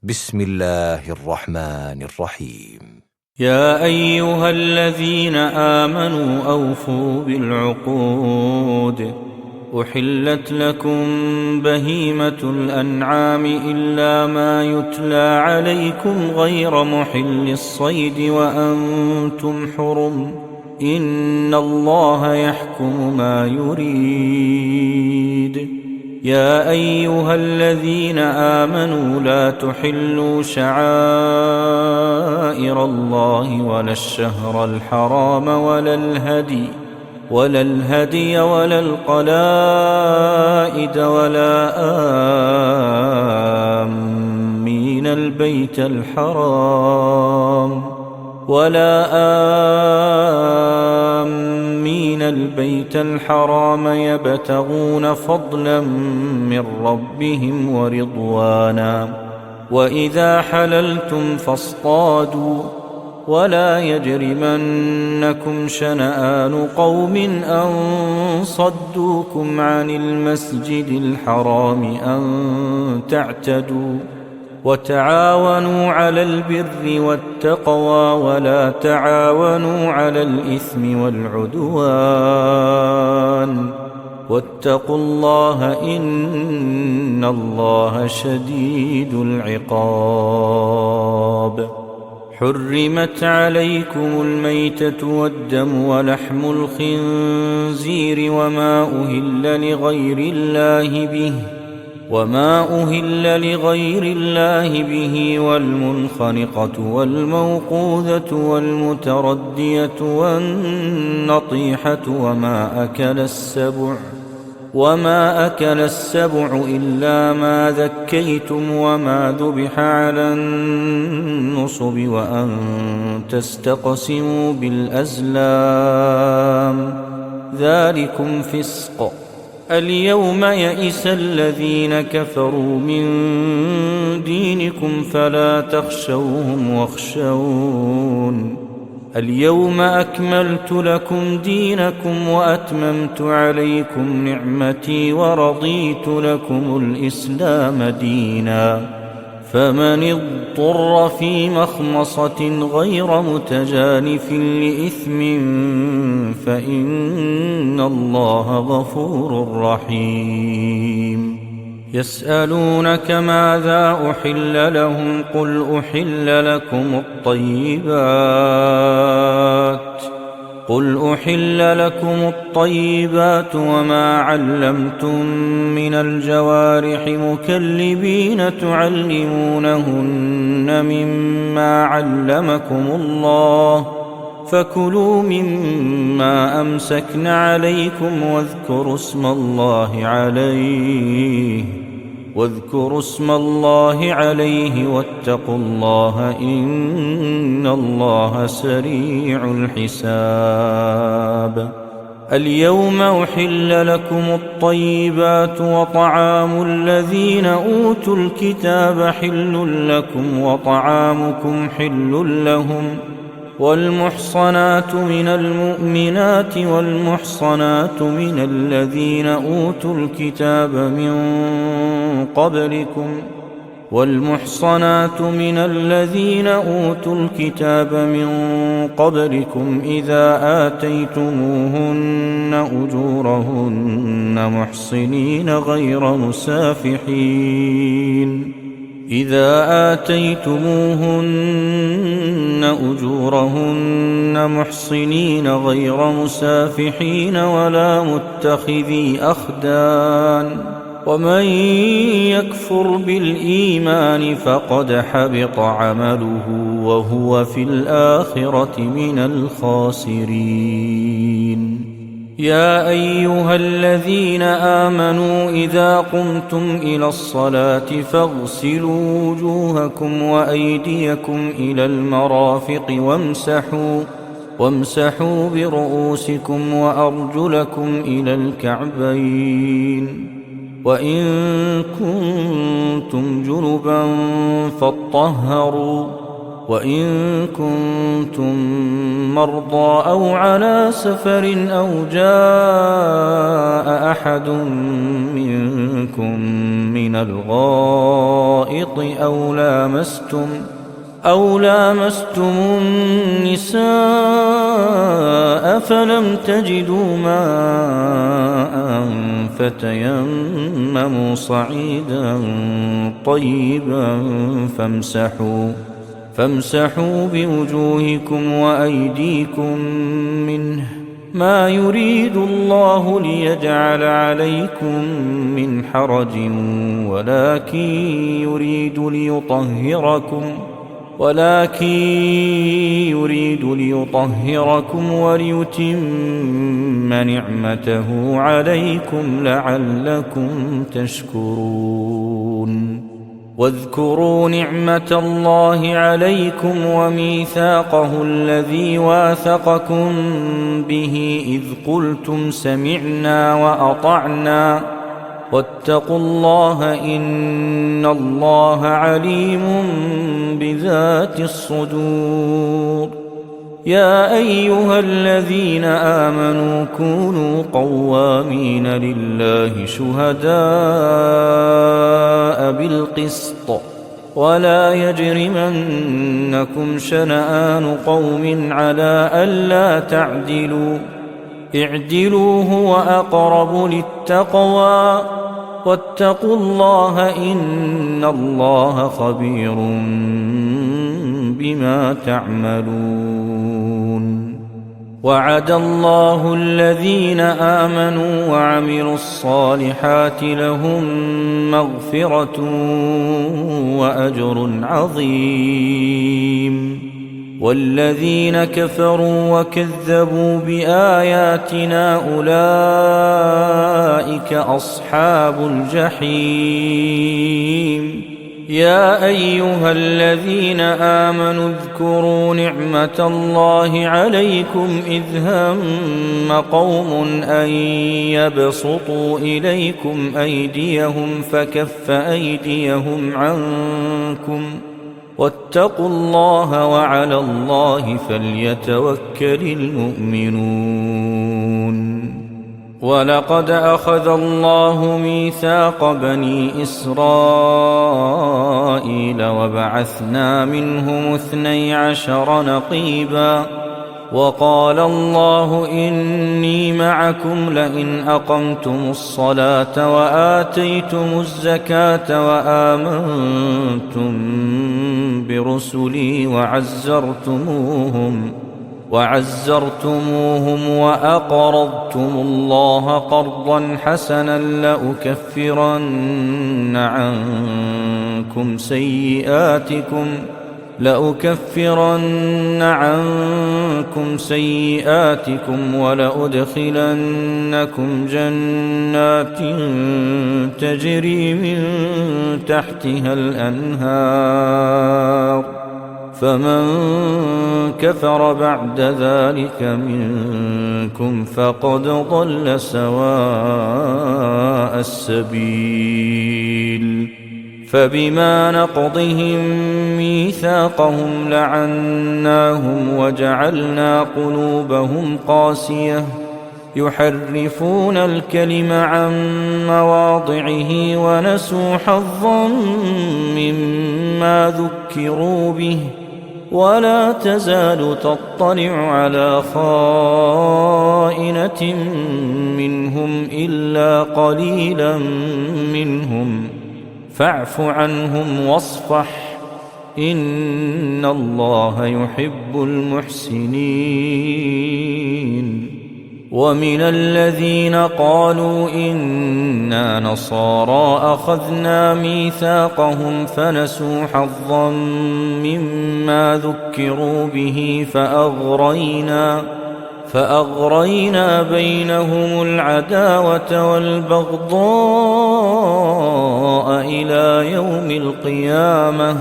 بسم الله الرحمن الرحيم. يا أيها الذين آمنوا أوفوا بالعقود. أحلت لكم بهيمة الأنعام إلا ما يتلى عليكم غير محل الصيد وأنتم حرم. إن الله يحكم ما يريد. يا أيها الذين آمنوا لا تحلوا شعائر الله ولا الشهر الحرام ولا الهدي ولا القلائد ولا آمين البيت الحرام يبتغون فضلا من ربهم ورضوانا. وإذا حللتم فاصطادوا ولا يجرمنكم شنآن قوم أن صدوكم عن المسجد الحرام أن تعتدوا. وتعاونوا على البر والتقوى ولا تعاونوا على الإثم والعدوان. واتقوا الله إن الله شديد العقاب. حرمت عليكم الميتة والدم ولحم الخنزير وما أهل لغير الله به والمنخنقة والموقوذة والمتردية والنطيحة وما أكل السبع إلا ما ذكيتم وما ذبح على النصب وأن تستقسموا بالأزلام ذلكم فسق. اليوم يئس الذين كفروا من دينكم فلا تخشوهم واخشون. اليوم أكملت لكم دينكم وأتممت عليكم نعمتي ورضيت لكم الإسلام دينا. فمن اضطر في مخمصة غير متجانف لإثم فإن الله غفور رحيم. يسألونك ماذا أحل لهم قل أحل لكم الطيبات وما علمتم من الجوارح مكلبين تعلمونهن مما علمكم الله فكلوا مما أمسكن عليكم واذكروا اسم الله عليه واتقوا الله إن الله سريع الحساب. اليوم أحل لكم الطيبات وطعام الذين أوتوا الكتاب حل لكم وطعامكم حل لهم. والمحصنات من المؤمنات والمحصنات من الذين أوتوا الكتاب من قبلكم إذا آتيتموهن أجورهن محصنين غير مسافحين ولا متخذي أخدان. ومن يكفر بالإيمان فقد حبط عمله وهو في الآخرة من الخاسرين. يا أيها الذين آمنوا إذا قمتم إلى الصلاة فاغسلوا وجوهكم وأيديكم إلى المرافق وامسحوا برؤوسكم وأرجلكم إلى الكعبين. وإن كنتم جنبا فاطهروا وإن كنتم مرضى أو على سفر أو جاء أحد منكم من الغائط أو لامستم النساء فلم تجدوا ماء فتيمموا صعيدا طيبا فامسحوا بوجوهكم وأيديكم منه، ما يريد الله ليجعل عليكم من حرج ولكن يريد ليطهركم وليتم نعمته عليكم لعلكم تشكرون. واذكروا نعمة الله عليكم وميثاقه الذي واثقكم به إذ قلتم سمعنا وأطعنا واتقوا الله إن الله عليم بذات الصدور. يا أيها الذين آمنوا كونوا قوامين لله شهداء بالقسط ولا يجرمنكم شنآن قوم على ألا تعدلوا اعدلوا هو أقرب للتقوى واتقوا الله إن الله خبير بما تعملون. وعد الله الذين آمنوا وعملوا الصالحات لهم مغفرة وأجر عظيم. والذين كفروا وكذبوا بآياتنا أولئك أصحاب الجحيم. يا أيها الذين آمنوا اذكروا نعمة الله عليكم إذ هم قوم أن يبسطوا إليكم أيديهم فكف أيديهم عنكم واتقوا الله وعلى الله فليتوكل المؤمنون. ولقد أخذ الله ميثاق بني إسرائيل وبعثنا منهم 12 نقيبا وقال الله إني معكم لئن أقمتم الصلاة وآتيتم الزكاة وآمنتم برسلي وعزرتموهم وأقرضتم الله قرضا حسنا لأكفرن عنكم سيئاتكم ولأدخلنكم جنات تجري من تحتها الأنهار فمن كفر بعد ذلك منكم فقد ضل سواء السبيل. فبما نقضهم ميثاقهم لعناهم وجعلنا قلوبهم قاسية يحرفون الكلم عن مواضعه ونسوا حظا مما ذكروا به ولا تزال تطلع على خائنة منهم إلا قليلا منهم فاعف عنهم واصفح إن الله يحب المحسنين. ومن الذين قالوا إنا نصارى أخذنا ميثاقهم فنسوا حظا مما ذكروا به فأغرينا بينهم العداوة والبغضاء إلى يوم القيامة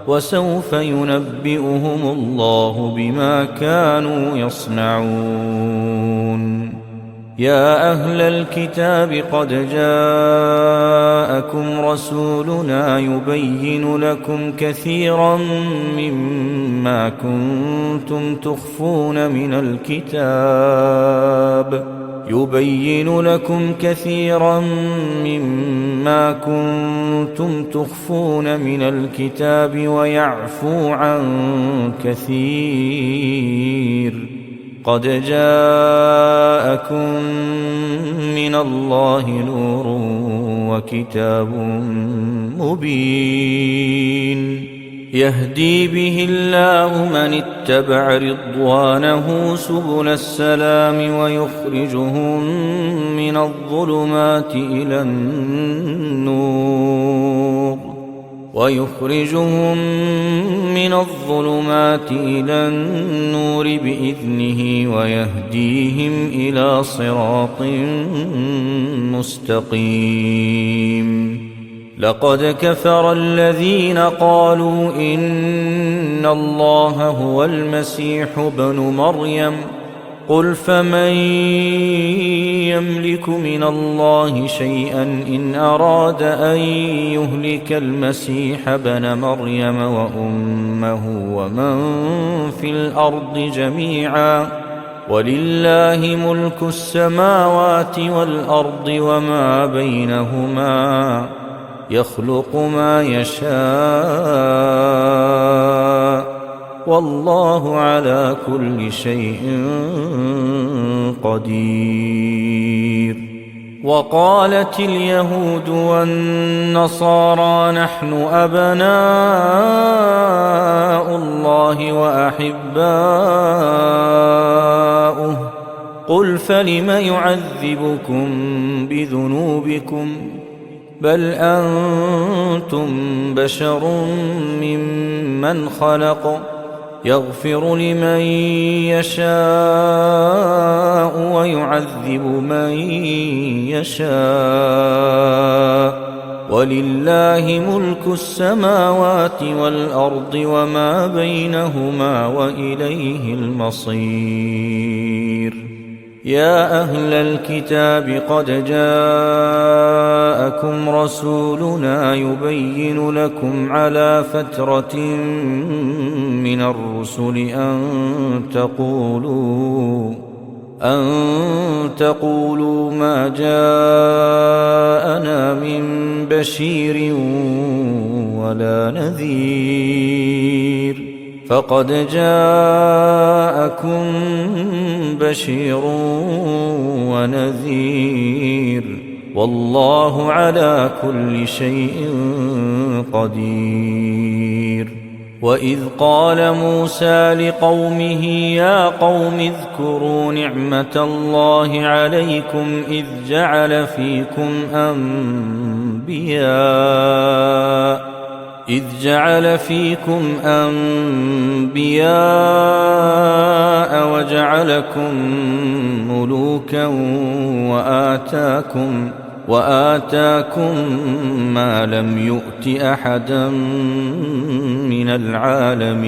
وسوف ينبئهم الله بما كانوا يصنعون. يا أهل الكتاب قد جاءكم رسولنا يبين لكم كثيرا مما كنتم تخفون من الكتاب ويعفو عن كثير. قد جاءكم من الله نور وكتاب مبين يهدي به الله من اتبع رضوانه سبل السلام ويخرجهم من الظلمات إلى النور بإذنه ويهديهم إلى صراط مستقيم. لقد كفر الذين قالوا إن الله هو المسيح ابن مريم قل فمن يملك من الله شيئا إن أراد أن يهلك المسيح ابن مريم وأمه ومن في الأرض جميعا ولله ملك السماوات والأرض وما بينهما يخلق ما يشاء والله على كل شيء قدير. وقالت اليهود والنصارى نحن أبناء الله وأحباؤه قل فلم يعذبكم بذنوبكم بل أنتم بشر ممن خلق يغفر لمن يشاء ويعذب من يشاء ولله ملك السماوات والأرض وما بينهما وإليه المصير. يا أهل الكتاب قد جاءكم رسولنا يبين لكم على فترة من الرسل أن تقولوا ما جاءنا من بشير ولا نذير فقد جاءكم بشير ونذير والله على كل شيء قدير. وإذ قال موسى لقومه يا قوم اذكروا نعمة الله عليكم إذ جعل فيكم أنبياء وجعلكم ملوكا وآتاكم ما لم يؤت أحدا من العالمين.